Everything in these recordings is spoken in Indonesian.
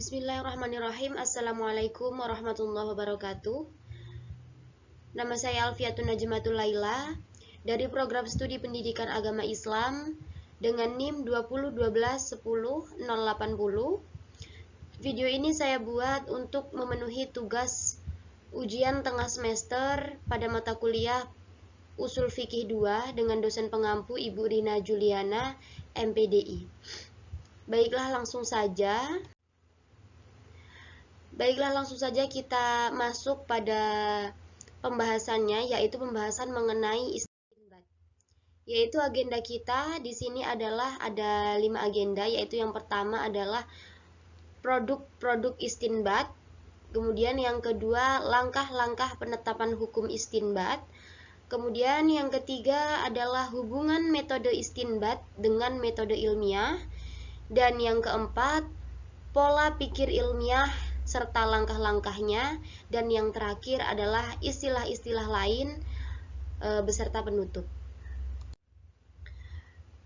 Bismillahirrahmanirrahim. Assalamualaikum warahmatullahi wabarakatuh. Nama saya Alfiatun Najmatul Laila dari program studi pendidikan agama Islam dengan NIM 2012110080. Video ini saya buat untuk memenuhi tugas ujian tengah semester pada mata kuliah Usul Fikih 2 dengan dosen pengampu Ibu Rina Juliana, MPDI. Baiklah, langsung saja kita masuk pada pembahasannya, yaitu pembahasan mengenai istinbat. Yaitu agenda kita di sini adalah ada 5 agenda, yaitu yang pertama adalah produk-produk istinbat, kemudian yang kedua langkah-langkah penetapan hukum istinbat, kemudian yang ketiga adalah hubungan metode istinbat dengan metode ilmiah, dan yang keempat pola pikir ilmiah serta langkah-langkahnya, dan yang terakhir adalah istilah-istilah lain beserta penutup.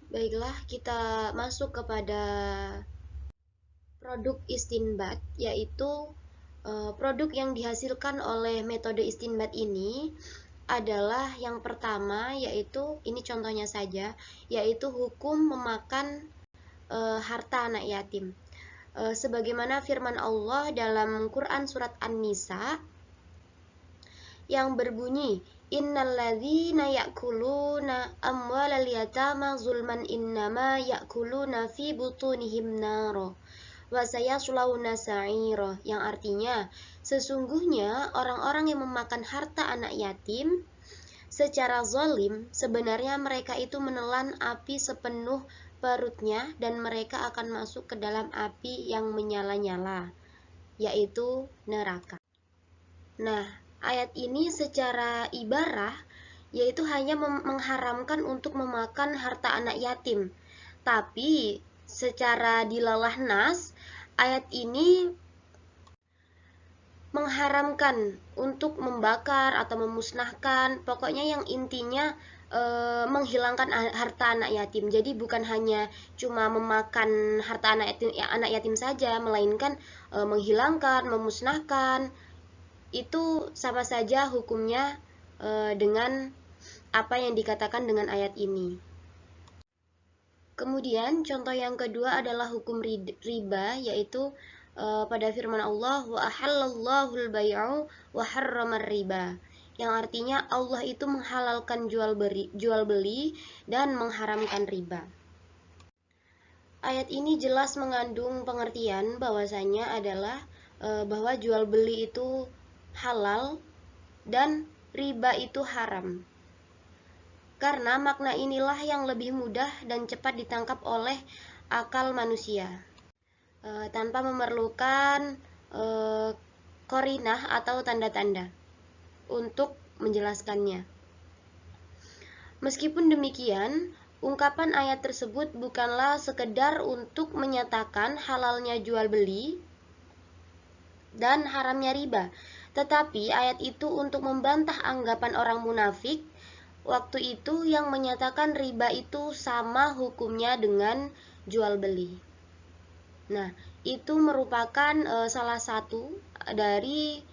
Baiklah, kita masuk kepada produk istinbat, yaitu produk yang dihasilkan oleh metode istinbat ini adalah yang pertama, yaitu ini contohnya saja, yaitu hukum memakan harta anak yatim. Sebagaimana firman Allah dalam Quran surat An-Nisa yang berbunyi, innalladzina ya'kuluna amwalal yatama zulman innama ya'kuluna fi butunihim naro wa sayaslawna sa'ira, yang artinya sesungguhnya orang-orang yang memakan harta anak yatim secara zalim, sebenarnya mereka itu menelan api sepenuh perutnya dan mereka akan masuk ke dalam api yang menyala-nyala, yaitu neraka. Nah, ayat ini secara ibarah yaitu hanya mengharamkan untuk memakan harta anak yatim. Tapi secara dilalah nas, ayat ini mengharamkan untuk membakar atau memusnahkan, pokoknya yang intinya menghilangkan harta anak yatim. Jadi bukan hanya cuma memakan harta anak yatim saja, melainkan menghilangkan, memusnahkan. Itu sama saja hukumnya dengan apa yang dikatakan dengan ayat ini. Kemudian contoh yang kedua adalah hukum riba, yaitu pada firman Allah, wa ahallallahu al-bai'u wa harramar riba, yang artinya Allah itu menghalalkan jual beli dan mengharamkan riba. Ayat ini jelas mengandung pengertian bahwasanya adalah bahwa jual beli itu halal dan riba itu haram. Karena makna inilah yang lebih mudah dan cepat ditangkap oleh akal manusia, tanpa memerlukan qarinah atau tanda-tanda untuk menjelaskannya. Meskipun demikian, ungkapan ayat tersebut bukanlah sekedar untuk menyatakan halalnya jual beli dan haramnya riba, tetapi ayat itu untuk membantah anggapan orang munafik waktu itu yang menyatakan riba itu sama hukumnya dengan jual beli. Nah, itu merupakan salah satu dari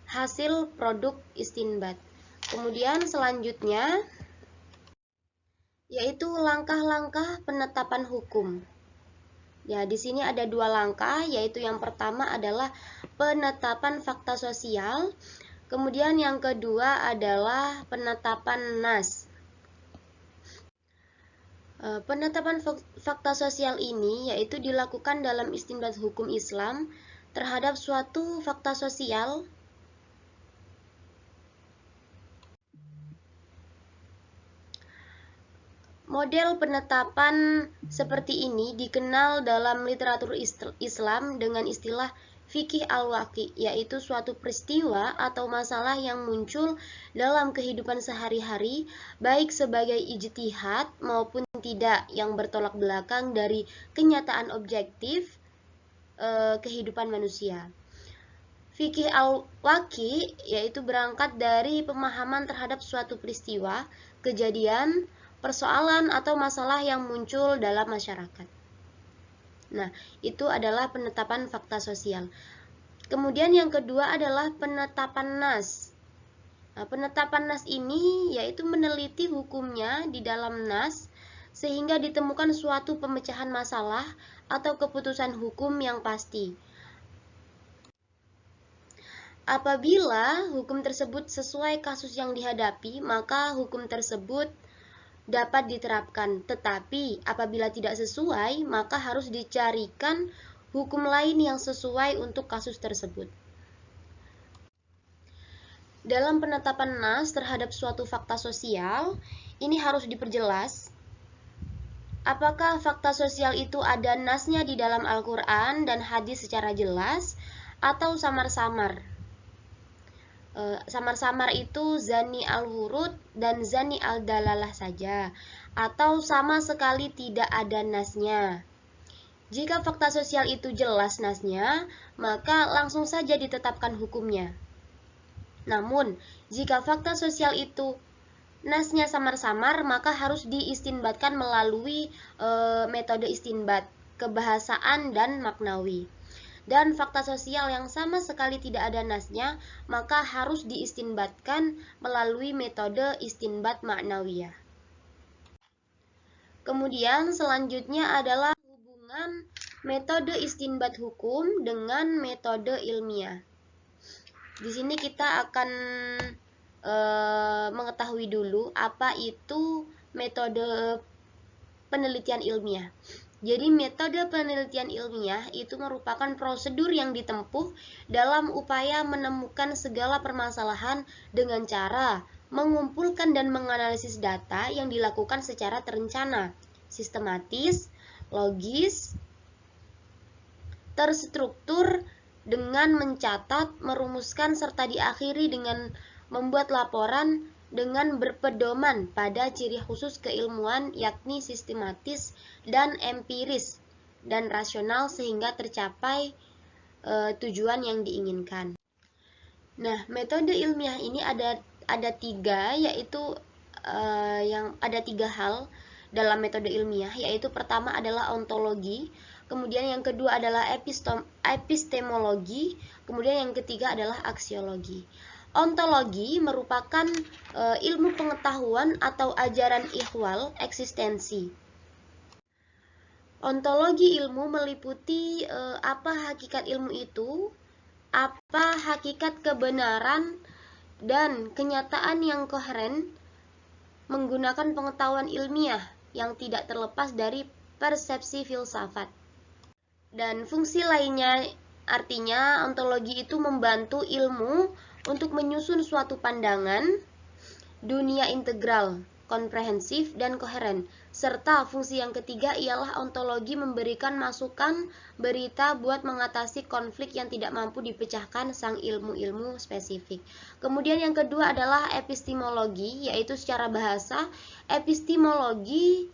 hasil produk istinbat. Kemudian selanjutnya yaitu langkah-langkah penetapan hukum. Ya, di sini ada 2 langkah, yaitu yang pertama adalah penetapan fakta sosial, kemudian yang kedua adalah penetapan nas. Penetapan fakta sosial ini yaitu dilakukan dalam istinbat hukum Islam terhadap suatu fakta sosial Model penetapan seperti ini dikenal dalam literatur Islam dengan istilah fikih al-waqi, yaitu suatu peristiwa atau masalah yang muncul dalam kehidupan sehari-hari, baik sebagai ijtihad maupun tidak, yang bertolak belakang dari kenyataan objektif kehidupan manusia. Fikih al-waqi yaitu berangkat dari pemahaman terhadap suatu peristiwa, kejadian, persoalan atau masalah yang muncul dalam masyarakat. Nah, itu adalah penetapan fakta sosial. Kemudian yang kedua adalah penetapan nas. Nah, penetapan nas ini yaitu meneliti hukumnya di dalam nas sehingga ditemukan suatu pemecahan masalah atau keputusan hukum yang pasti. Apabila hukum tersebut sesuai kasus yang dihadapi, maka hukum tersebut dapat diterapkan. Tetapi apabila tidak sesuai, maka harus dicarikan hukum lain yang sesuai untuk kasus tersebut. Dalam penetapan nas terhadap suatu fakta sosial, ini harus diperjelas apakah fakta sosial itu ada nasnya di dalam Al-Quran dan hadis secara jelas atau samar-samar. Samar-samar itu zani al-wurud dan zani al-dalalah saja, atau sama sekali tidak ada nasnya. Jika fakta sosial itu jelas nasnya, maka langsung saja ditetapkan hukumnya. Namun, jika fakta sosial itu nasnya samar-samar, maka harus diistinbatkan melalui metode istinbat, kebahasaan dan maknawi. Dan fakta sosial yang sama sekali tidak ada nasnya, maka harus diistinbatkan melalui metode istinbat maknawiyah. Kemudian selanjutnya adalah hubungan metode istinbat hukum dengan metode ilmiah. Di sini kita akan mengetahui dulu apa itu metode penelitian ilmiah. Jadi metode penelitian ilmiah itu merupakan prosedur yang ditempuh dalam upaya menemukan segala permasalahan dengan cara mengumpulkan dan menganalisis data yang dilakukan secara terencana, sistematis, logis, terstruktur dengan mencatat, merumuskan serta diakhiri dengan membuat laporan dengan berpedoman pada ciri khusus keilmuan yakni sistematis dan empiris dan rasional sehingga tercapai tujuan yang diinginkan. Nah, metode ilmiah ini ada tiga, yaitu yang ada tiga hal dalam metode ilmiah, yaitu pertama adalah ontologi, kemudian yang kedua adalah epistemologi, kemudian yang ketiga adalah aksiologi. Ontologi merupakan ilmu pengetahuan atau ajaran ihwal eksistensi. Ontologi ilmu meliputi apa hakikat ilmu itu, apa hakikat kebenaran dan kenyataan yang koheren menggunakan pengetahuan ilmiah yang tidak terlepas dari persepsi filsafat. Dan fungsi lainnya, artinya ontologi itu membantu ilmu untuk menyusun suatu pandangan dunia integral, komprehensif, dan koheren. Serta fungsi yang ketiga ialah ontologi memberikan masukan berita buat mengatasi konflik yang tidak mampu dipecahkan sang ilmu-ilmu spesifik. Kemudian yang kedua adalah epistemologi, yaitu secara bahasa, epistemologi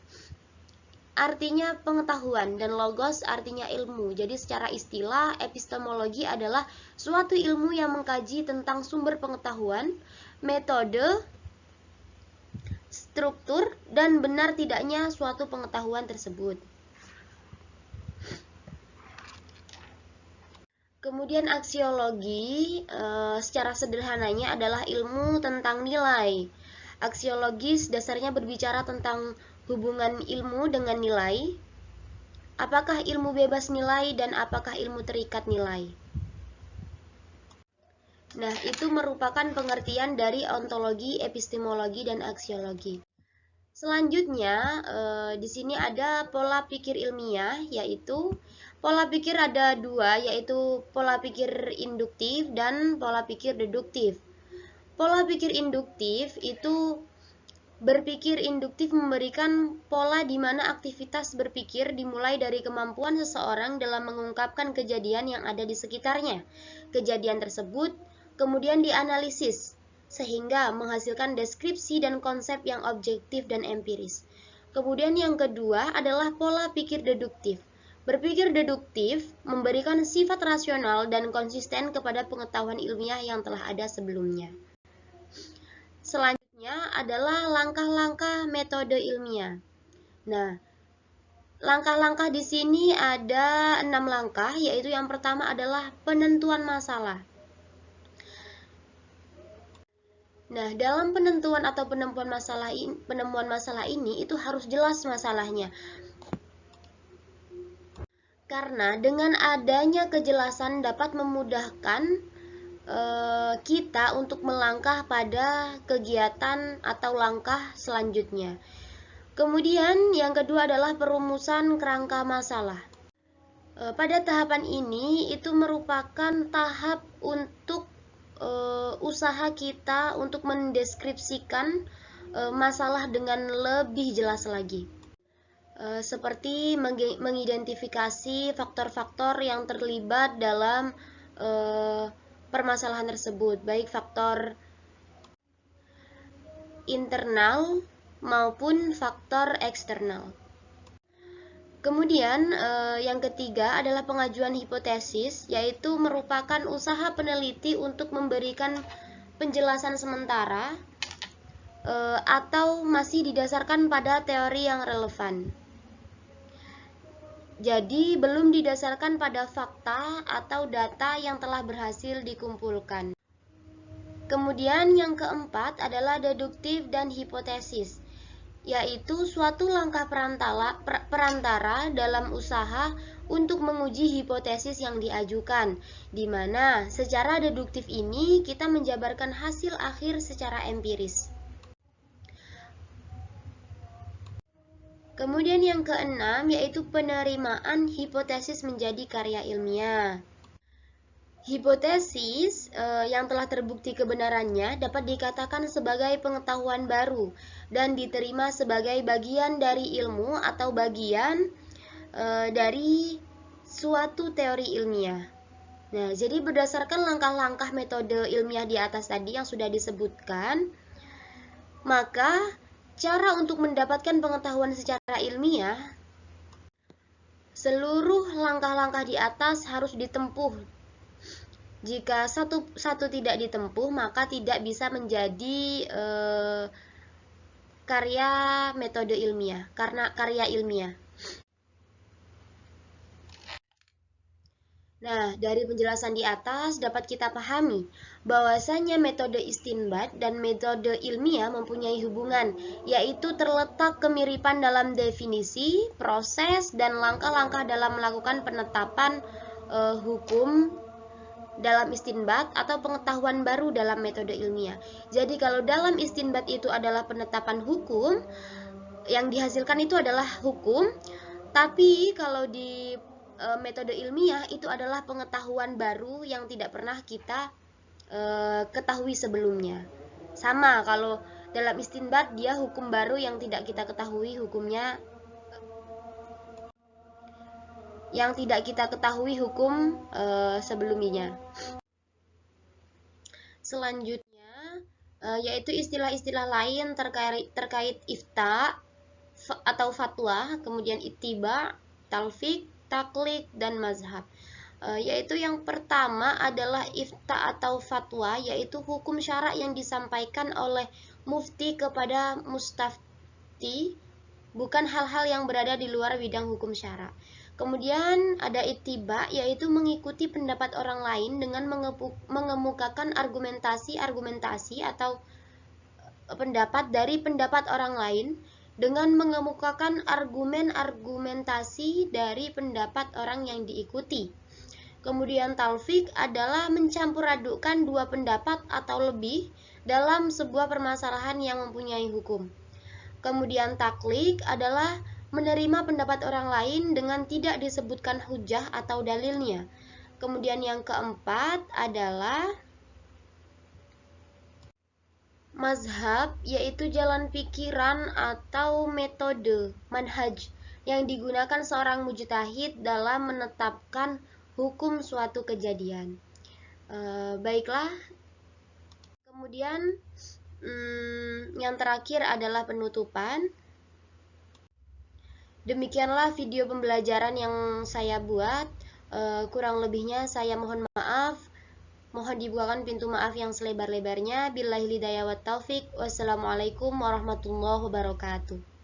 artinya pengetahuan dan logos artinya ilmu. Jadi secara istilah epistemologi adalah suatu ilmu yang mengkaji tentang sumber pengetahuan, metode, struktur, dan benar tidaknya suatu pengetahuan tersebut. Kemudian aksiologi secara sederhananya adalah ilmu tentang nilai. Aksiologis dasarnya berbicara tentang hubungan ilmu dengan nilai. Apakah ilmu bebas nilai dan apakah ilmu terikat nilai? Nah, itu merupakan pengertian dari ontologi, epistemologi, dan aksiologi. Selanjutnya, di sini ada pola pikir ilmiah, yaitu pola pikir ada dua, yaitu pola pikir induktif dan pola pikir deduktif. Pola pikir induktif itu berpikir induktif memberikan pola di mana aktivitas berpikir dimulai dari kemampuan seseorang dalam mengungkapkan kejadian yang ada di sekitarnya. Kejadian tersebut kemudian dianalisis sehingga menghasilkan deskripsi dan konsep yang objektif dan empiris. Kemudian yang kedua adalah pola pikir deduktif. Berpikir deduktif memberikan sifat rasional dan konsisten kepada pengetahuan ilmiah yang telah ada sebelumnya. Selanjutnya adalah langkah-langkah metode ilmiah. Nah, Langkah-langkah di sini ada 6 langkah, yaitu yang pertama adalah penentuan masalah. Nah, dalam penentuan atau penemuan masalah ini itu harus jelas masalahnya. Karena dengan adanya kejelasan dapat memudahkan kita untuk melangkah pada kegiatan atau langkah selanjutnya. Kemudian yang kedua adalah perumusan kerangka masalah. Pada tahapan ini itu merupakan tahap untuk usaha kita untuk mendeskripsikan masalah dengan lebih jelas lagi. Seperti mengidentifikasi faktor-faktor yang terlibat dalam permasalahan tersebut, baik faktor internal maupun faktor eksternal. Kemudian yang ketiga adalah pengajuan hipotesis, yaitu merupakan usaha peneliti untuk memberikan penjelasan sementara atau masih didasarkan pada teori yang relevan. Jadi belum didasarkan pada fakta atau data yang telah berhasil dikumpulkan. Kemudian yang keempat adalah deduktif dan hipotesis, yaitu suatu langkah perantara dalam usaha untuk menguji hipotesis yang diajukan, di mana secara deduktif ini kita menjabarkan hasil akhir secara empiris. Kemudian yang keenam yaitu penerimaan hipotesis menjadi karya ilmiah. Hipotesis yang telah terbukti kebenarannya dapat dikatakan sebagai pengetahuan baru dan diterima sebagai bagian dari ilmu atau bagian dari suatu teori ilmiah. Nah, jadi berdasarkan langkah-langkah metode ilmiah di atas tadi yang sudah disebutkan, maka cara untuk mendapatkan pengetahuan secara ilmiah, seluruh langkah-langkah di atas harus ditempuh. Jika satu tidak ditempuh, maka tidak bisa menjadi karya metode ilmiah, karena karya ilmiah. Nah, dari penjelasan di atas dapat kita pahami bahwasanya metode istinbat dan metode ilmiah mempunyai hubungan, yaitu terletak kemiripan dalam definisi, proses, dan langkah-langkah dalam melakukan penetapan hukum dalam istinbat atau pengetahuan baru dalam metode ilmiah. Jadi kalau dalam istinbat itu adalah penetapan hukum, yang dihasilkan itu adalah hukum, tapi kalau di metode ilmiah itu adalah pengetahuan baru yang tidak pernah kita ketahui sebelumnya. Sama kalau dalam istinbat dia hukum baru yang tidak kita ketahui hukumnya, yang tidak kita ketahui hukum sebelumnya. Selanjutnya yaitu istilah-istilah lain terkait ifta atau fatwa, kemudian ittiba, talfiq, taklid, dan mazhab. Yaitu yang pertama adalah ifta atau fatwa, yaitu hukum syara yang disampaikan oleh mufti kepada mustafti, bukan hal-hal yang berada di luar bidang hukum syara. Kemudian ada ittiba, yaitu mengikuti pendapat orang lain dengan mengemukakan argumentasi atau pendapat dari pendapat orang lain dengan mengemukakan argumentasi dari pendapat orang yang diikuti. Kemudian talfiq adalah mencampur adukkan dua pendapat atau lebih dalam sebuah permasalahan yang mempunyai hukum. Kemudian taklid adalah menerima pendapat orang lain dengan tidak disebutkan hujah atau dalilnya. Kemudian yang keempat adalah mazhab, yaitu jalan pikiran atau metode manhaj yang digunakan seorang mujtahid dalam menetapkan hukum suatu kejadian. Baiklah, kemudian yang terakhir adalah penutupan. Demikianlah video pembelajaran yang saya buat. Kurang lebihnya saya mohon maaf. Mohon dibukakan pintu maaf yang selebar-lebarnya. Billahi hidayah wa taufik. Wassalamualaikum warahmatullahi wabarakatuh.